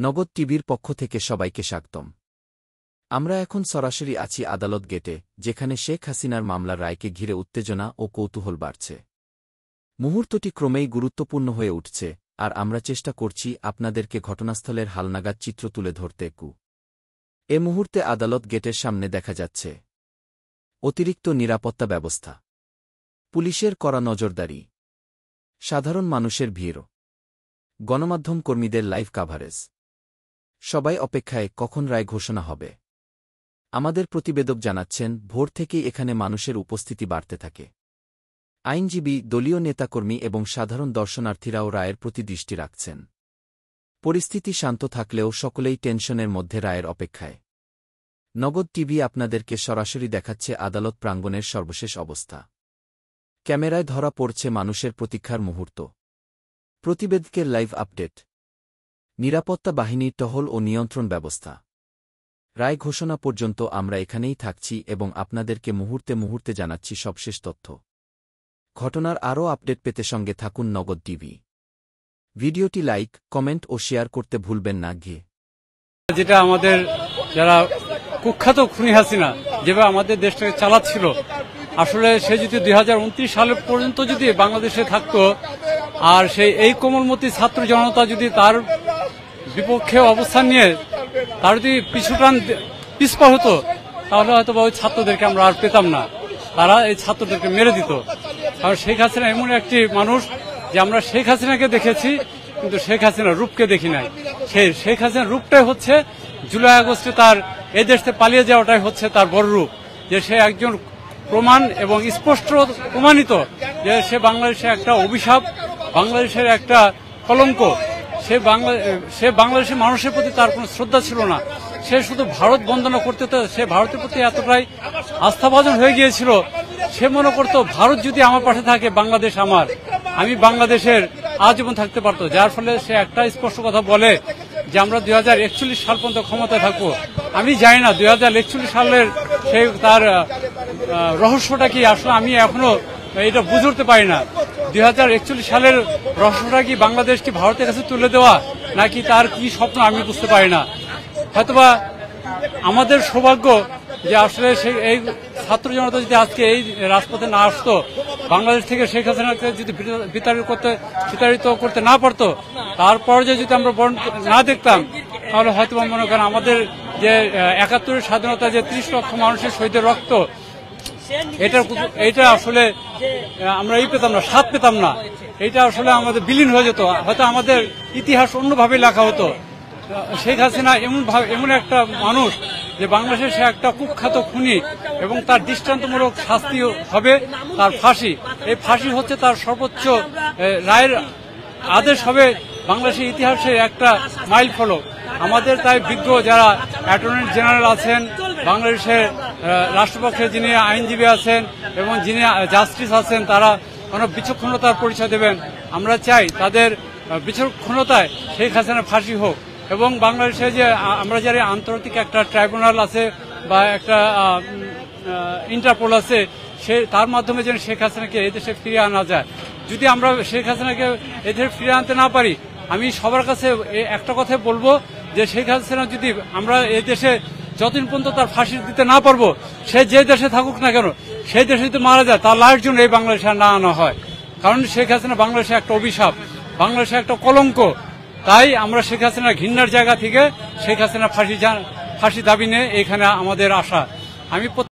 নগদ টিভির পক্ষ থেকে সবাইকে স্বাগতম। আমরা এখন সরাসরি আছি আদালত গেটে, যেখানে শেখ হাসিনার মামলার রায়কে ঘিরে উত্তেজনা ও কৌতূহল বাড়ছে। মুহূর্তটি ক্রমেই গুরুত্বপূর্ণ হয়ে উঠছে, আর আমরা চেষ্টা করছি আপনাদেরকে ঘটনাস্থলের হালনাগাদ চিত্র তুলে ধরতে। এ মুহূর্তে আদালত গেটের সামনে দেখা যাচ্ছে অতিরিক্ত নিরাপত্তা ব্যবস্থা, পুলিশের কড়া নজরদারি, সাধারণ মানুষের ভিড়, গণমাধ্যম কর্মীদের লাইভ কাভারেজ। সবাই অপেক্ষায় কখন রায় ঘোষণা হবে। আমাদের প্রতিবেদক জানাচ্ছেন, ভোর থেকেই এখানে মানুষের উপস্থিতি বাড়তে থাকে। আইনজীবী, দলীয় নেতাকর্মী এবং সাধারণ দর্শনার্থীরাও রায়ের প্রতি দৃষ্টি রাখছেন। পরিস্থিতি শান্ত থাকলেও সকলেই টেনশনের মধ্যে রায়ের অপেক্ষায়। নগদ টিভি আপনাদেরকে সরাসরি দেখাচ্ছে আদালত প্রাঙ্গণের সর্বশেষ অবস্থা। ক্যামেরায় ধরা পড়ছে মানুষের প্রতীক্ষার মুহূর্ত। প্রতিবেদকের লাইভ আপডেট, নিরাপত্তা বাহিনীর টহল ও নিয়ন্ত্রণ ব্যবস্থা। রায় ঘোষণা পর্যন্ত আমরা এখানেই থাকছি এবং আপনাদেরকে মুহূর্তে মুহূর্তে জানাচ্ছি সবশেষ তথ্য। ঘটনার আরও আপডেট পেতে সঙ্গে থাকুন নগদ টিভি। ভিডিওটি লাইক, কমেন্ট ও শেয়ার করতে ভুলবেন না। যেটা আমাদের যারা কুখ্যাত খুনি হাসিনা যেভাবে আমাদের দেশটাকে চালাচ্ছিল, আসলে সে যদি 2029 সাল পর্যন্ত যদি বাংলাদেশে থাকতো, আর এই কোমলমতি ছাত্র জনতা যদি তার বিপক্ষে অবস্থান নিয়ে তার যদি পিছপা হতো, তাহলে হয়তো ওই ছাত্রদেরকে আমরা আর পেতাম না। তারা এই ছাত্রদেরকে মেরে দিত। কারণ শেখ হাসিনা এমন একটি মানুষ যে আমরা শেখ হাসিনাকে দেখেছি, কিন্তু শেখ হাসিনার রূপকে দেখি নাই। শেখ হাসিনার রূপটাই হচ্ছে জুলাই আগস্টে তার এই দেশ থেকে পালিয়ে যাওয়াটাই হচ্ছে তার বড় রূপ, যে সে একজন প্রমাণ এবং স্পষ্ট প্রমাণিত যে সে বাংলাদেশের একটা অভিশাপ, বাংলাদেশের একটা কলঙ্ক। সে বাংলাদেশের মানুষের প্রতি তার কোনো শ্রদ্ধা ছিল না। সে শুধু ভারত বন্দনা করতে, সে ভারতের প্রতি এতটাই আস্থাভাজন হয়ে গিয়েছিল, সে মনে করত ভারত যদি আমার পাশে থাকে, বাংলাদেশ আমার, আমি বাংলাদেশের আজীবন থাকতে পারতো। যার ফলে সে একটা স্পষ্ট কথা বলে যে আমরা 2041 সাল পর্যন্ত ক্ষমতায় থাকবো। আমি জানি না 2041 সালের তার রহস্যটা কি, আসলে আমি এখনো এটা বুঝে উঠতে পারি না। 2041 সালের রহস্যটা কি বাংলাদেশ কি ভারতের কাছে তুলে দেওয়া, নাকি তার কি স্বপ্ন, আমি বুঝতে পারি না। হয়তোবা আমাদের সৌভাগ্য যে আসলে এই ছাত্র জনতা যদি আজকে এই রাজপথে না আসতো, বাংলাদেশ থেকে শেখ হাসিনাকে যদি বিতাড়িত করতে না পারতো, তারপর যদি আমরা না দেখতাম, তাহলে হয়তো মনে করেন আমাদের যে 71 স্বাধীনতা, যে 30 লক্ষ মানুষের শহীদের রক্ত, এটা আসলে আমরা পেতাম না, স্বাদ পেতাম না। এটা আসলে আমাদের বিলীন হয়ে যেত, হয়তো আমাদের ইতিহাস অন্যভাবে লেখা হতো। শেখ হাসিনা এমন একটা মানুষ যে বাংলাদেশের সে একটা কুখ্যাত খুনি, এবং তার দৃষ্টান্তমূলক শাস্তি হবে তার ফাঁসি। এই ফাঁসি হচ্ছে তার সর্বোচ্চ রায়ের আদেশ হবে বাংলাদেশের ইতিহাসে একটা মাইল ফলক। আমাদের তাই বিজ্ঞ যারা অ্যাটর্নি জেনারেল আছেন, বাংলাদেশের রাষ্ট্রপক্ষে যিনি আইনজীবী আছেন এবং যিনি জাস্টিস আছেন, তারা অনেক বিচক্ষণতার পরিচয় দেবেন। আমরা চাই তাদের বিচক্ষণতায় শেখ হাসিনার ফাঁসি হোক, এবং বাংলাদেশে যে আমরা যারা আন্তর্জাতিক একটা ট্রাইব্যুনাল আছে বা একটা ইন্টারপোল আছে, তার মাধ্যমে যেন শেখ হাসিনাকে এদেশে ফিরিয়ে আনা যায়। যদি আমরা শেখ হাসিনাকে এদেশে ফিরিয়ে আনতে না পারি, আমি সবার কাছে একটা কথাই বলবো যে শেখ হাসিনা যদি আমরা এই দেশে যতদিন পর্যন্ত তার ফাঁসি দিতে না পারবো, সে যে দেশে থাকুক না কেন, সেই দেশে যদি মারা যায়, তার লাশের জন্য এই বাংলাদেশে না আনা হয়। কারণ শেখ হাসিনা বাংলাদেশে একটা অভিশাপ, বাংলাদেশে একটা কলঙ্ক। তাই আমরা শেখ হাসিনার ঘৃণার জায়গা থেকে শেখ হাসিনা ফাঁসি দাবি নিয়ে এখানে আমাদের আসা। আমি